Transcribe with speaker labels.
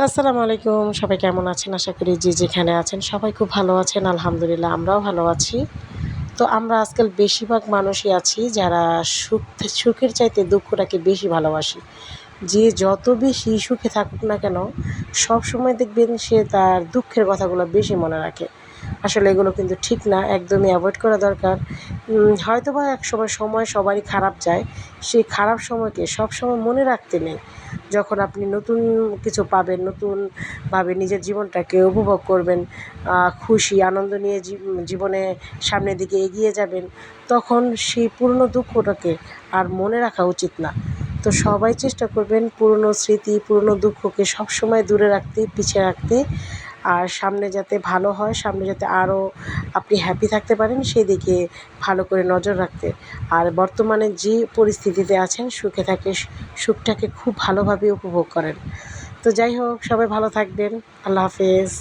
Speaker 1: আসসালামু আলাইকুম, সবাই কেমন আছেন? আশা করি যে যেখানে আছেন সবাই খুব ভালো আছেন। আলহামদুলিল্লাহ আমরাও ভালো আছি। তো আমরা আজকাল বেশিরভাগ মানুষই আছি যারা সুখের চাইতে দুঃখটাকে বেশি ভালোবাসি। যে যত বেশি সুখে থাকুক না কেন, সবসময় দেখবেন সে তার দুঃখের কথাগুলো বেশি মনে রাখে। আসলে এগুলো কিন্তু ঠিক না, একদমই অ্যাভয়েড করা দরকার। হয়তোবা একসময় সময় সবারই খারাপ যায়, সেই খারাপ সময়কে সবসময় মনে রাখতে নেই। যখন আপনি নতুন কিছু পাবেন, নতুনভাবে নিজের জীবনটাকে উপভোগ করবেন, খুশি আনন্দ নিয়ে জীবনে সামনের দিকে এগিয়ে যাবেন, তখন সেই পুরনো দুঃখটাকে আর মনে রাখা উচিত না। তো সবাই চেষ্টা করবেন পুরনো স্মৃতি, পুরনো দুঃখকে সবসময় দূরে রাখতে, পিছিয়ে রাখতে, আর সামনে যাতে ভালো হয়, সামনে যাতে আরও আপনি হ্যাপি থাকতে পারেন সেদিকে ভালো করে নজর রাখতে। আর বর্তমানে যে পরিস্থিতিতে আছেন সুখে থাকে, সুখটাকে খুব ভালোভাবে উপভোগ করেন। তো যাই হোক, সবাই ভালো থাকবেন। আল্লাহ হাফেজ।